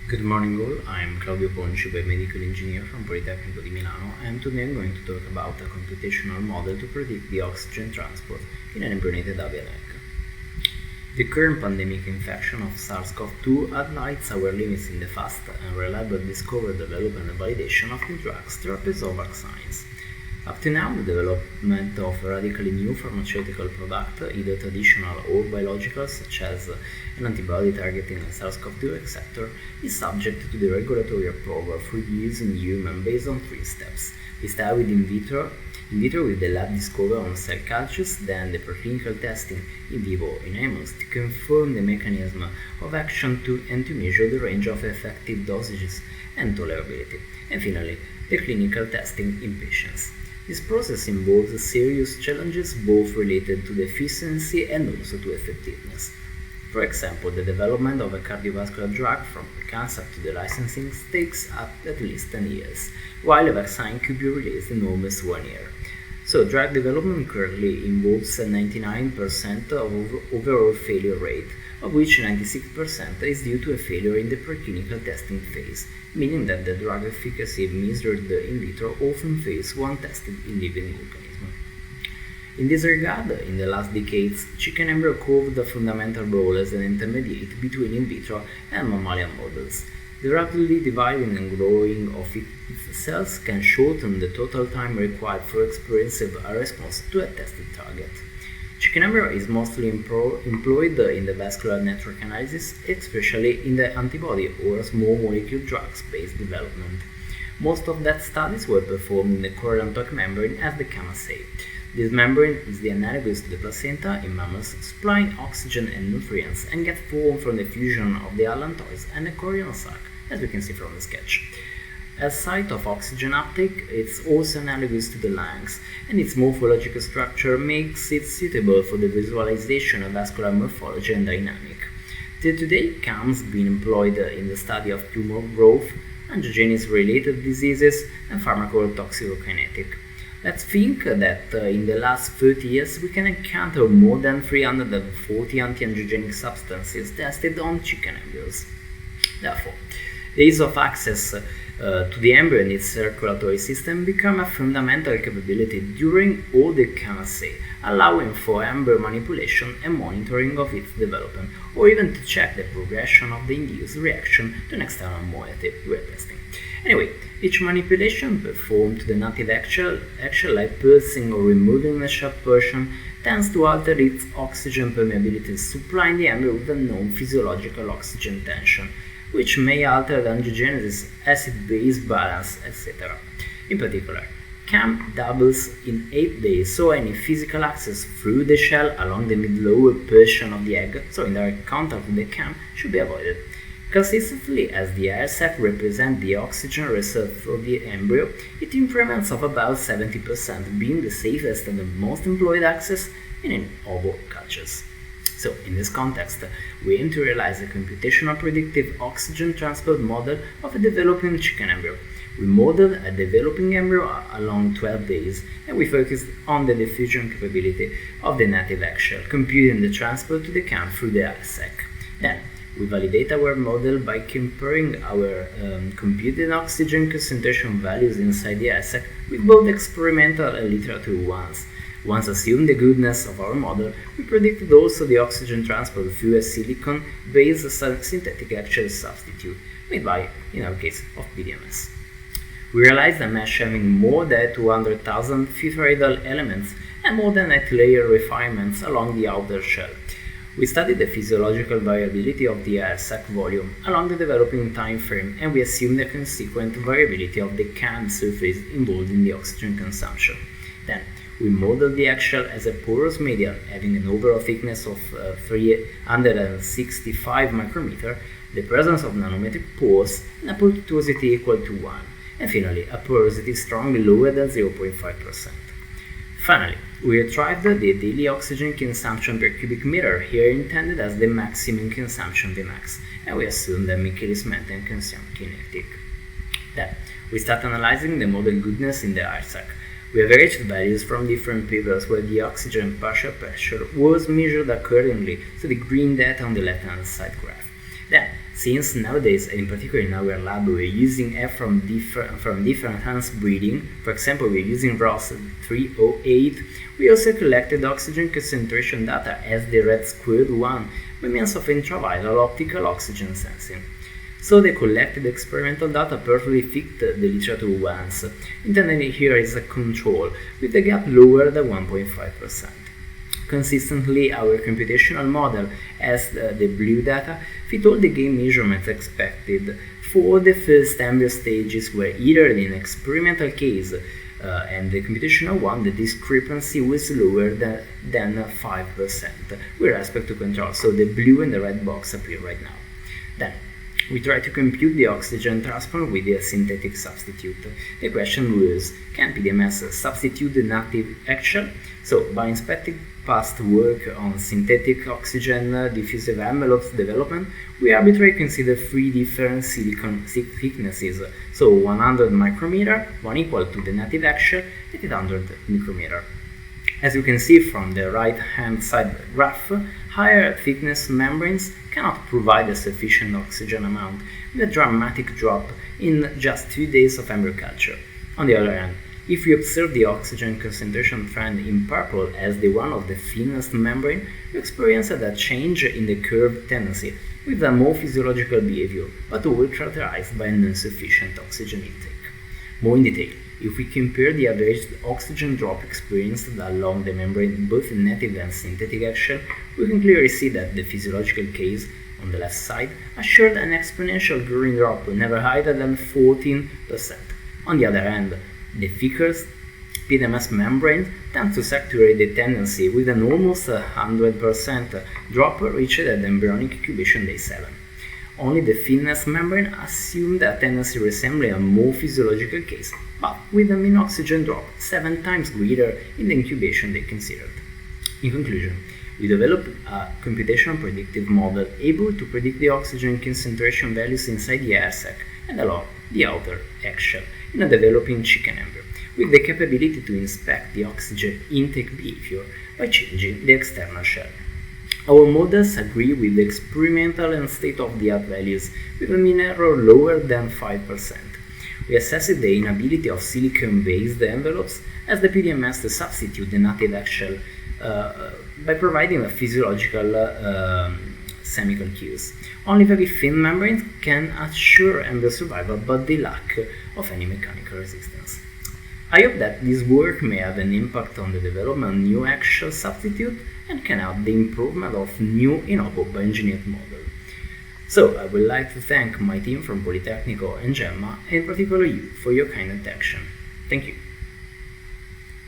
Good morning all, I'm Claudio Conci, biomedical engineer from Politecnico di Milano, and today I'm going to talk about a computational model to predict the oxygen transport in an embryonated avian egg. The current pandemic infection of SARS-CoV-2 highlights our limits in the fast and reliable discovery, development and validation of new drugs, therapies or vaccines. Up to now, the development of a radically new pharmaceutical product, either traditional or biological, such as an antibody targeting the SARS-CoV-2 receptor, is subject to the regulatory approval for use in human based on three steps. We start with in vitro with the lab discovery on cell cultures, then the preclinical testing in vivo in animals to confirm the mechanism of action and to measure the range of effective dosages and tolerability, and finally the clinical testing in patients. This process involves serious challenges both related to the efficiency and also to effectiveness. For example, the development of a cardiovascular drug from concept to the licensing takes up at least 10 years, while a vaccine could be released in almost 1 year. So drug development currently involves a 99% of overall failure rate, of which 96% is due to a failure in the preclinical testing phase, meaning that the drug efficacy measured in vitro often fails when tested in living organisms. In this regard, in the last decades, chicken embryo proved a fundamental role as an intermediate between in vitro and mammalian models. The rapidly dividing and growing of its cells can shorten the total time required for experiencing a response to a tested target. Chicken embryo is mostly employed in the vascular network analysis, especially in the antibody or small molecule drugs-based development. Most of that studies were performed in the chorion-toque membrane as the CAM-assay. This membrane is the analogous to the placenta in mammals, supplying oxygen and nutrients and gets formed from the fusion of the allantois and the chorion sac, as we can see from the sketch. As site of oxygen uptake, it's also analogous to the lungs, and its morphological structure makes it suitable for the visualization of vascular morphology and dynamic. Till today, CAMs been employed in the study of tumor growth, angiogenesis-related diseases, and pharmacotoxicokinetic. Let's think that in the last 30 years we can encounter more than 340 antiangiogenic substances tested on chicken embryos. Therefore, the ease of access to the embryo and its circulatory system become a fundamental capability during all the CAM-assay, allowing for embryo manipulation and monitoring of its development, or even to check the progression of the induced reaction to an external moiety we are testing. Anyway, each manipulation performed to the native eggshell like pulsing or removing the sharp portion, tends to alter its oxygen permeability, supplying the embryo with a known physiological oxygen tension, which may alter the angiogenesis, acid-base balance, etc. In particular, CAM doubles in 8 days, so any physical access through the shell along the mid-lower portion of the egg, so in direct contact with the CAM, should be avoided. Consistently, as the air sac represents the oxygen reserve for the embryo, it increments of about 70%, being the safest and the most employed access in ovo cultures. So, in this context, we aim to realize a computational predictive oxygen transport model of a developing chicken embryo. We modeled a developing embryo along 12 days, and we focused on the diffusion capability of the native eggshell, computing the transport to the CAM through the air sac. Then, we validate our model by comparing our computed oxygen concentration values inside the air sac with both experimental and literature ones. Once assumed the goodness of our model, we predicted also the oxygen transport through a silicon-based synthetic eggshell substitute, made by, in our case, of PDMS. We realized a mesh having more than 200,000 phytoidal elements and more than 8 layer refinements along the outer shell. We studied the physiological variability of the air sac volume along the developing time frame, and we assumed the consequent variability of the CAM surface involved in the oxygen consumption. Then, we modeled the eggshell as a porous medium having an overall thickness of 365 micrometers, the presence of nanometric pores, and a porosity equal to 1, and finally a porosity strongly lower than 0.5%. Finally, we retrieved the daily oxygen consumption per cubic meter, here intended as the maximum consumption Vmax, and we assume that Michaelis-Menten consumed kinetic. Then, we start analyzing the model goodness in the air sac. We averaged values from different papers where the oxygen partial pressure was measured accordingly to the green data on the left-hand side graph. Then, Since nowadays, in particular in our lab, we're using F from different hands breeding. For example, we're using ROS 308. We also collected oxygen concentration data as the red squared one by means of intraviral optical oxygen sensing. So the collected experimental data perfectly fit the literature once, intended here is a control, with the gap lower than 1.5%. Consistently, our computational model, as the blue data, fit all the gain measurements expected for the first embryo stages, where either in an experimental case and the computational one, the discrepancy was lower than 5% with respect to control. So the blue and the red box appear right now. Then, we try to compute the oxygen transport with a synthetic substitute. The question was, can PDMS substitute the native eggshell? So, by inspecting past work on synthetic oxygen diffusive envelopes development, we arbitrarily consider 3 different silicon thicknesses. So, 100 micrometer, one equal to the native eggshell, 800 micrometer. As you can see from the right-hand side graph, higher thickness membranes cannot provide a sufficient oxygen amount, with a dramatic drop in just 2 days of embryo culture. On the other hand, if we observe the oxygen concentration trend in purple as the one of the thinnest membrane, we experience a change in the curve tendency, with a more physiological behavior, but all characterized by an insufficient oxygen intake. More in detail, if we compare the average oxygen drop experienced along the membrane both in native and synthetic eggshell, we can clearly see that the physiological case, on the left side, assured an exponential green drop never higher than 14%. On the other hand, the thicker PDMS membrane tends to saturate the tendency with an almost 100% drop reached at embryonic incubation day 7. Only the thinnest membrane assumed a tendency resembling a more physiological case, but with a mean oxygen drop 7 times greater in the incubation day considered. In conclusion, we developed a computational predictive model able to predict the oxygen concentration values inside the air sac and along the outer eggshell in a developing chicken embryo, with the capability to inspect the oxygen intake behavior by changing the external shell. Our models agree with the experimental and state-of-the-art values, with a mean error lower than 5%. We assessed the inability of silicon-based envelopes as the PDMS to substitute the native eggshell by providing a physiological chemical cues. Only very thin membranes can assure embryo survival, but they lack of any mechanical resistance. I hope that this work may have an impact on the development of new eggshell substitute and can help the improvement of new innovative bioengineered model. So I would like to thank my team from Politecnico and Gemma, and in particular you, for your kind attention. Thank you.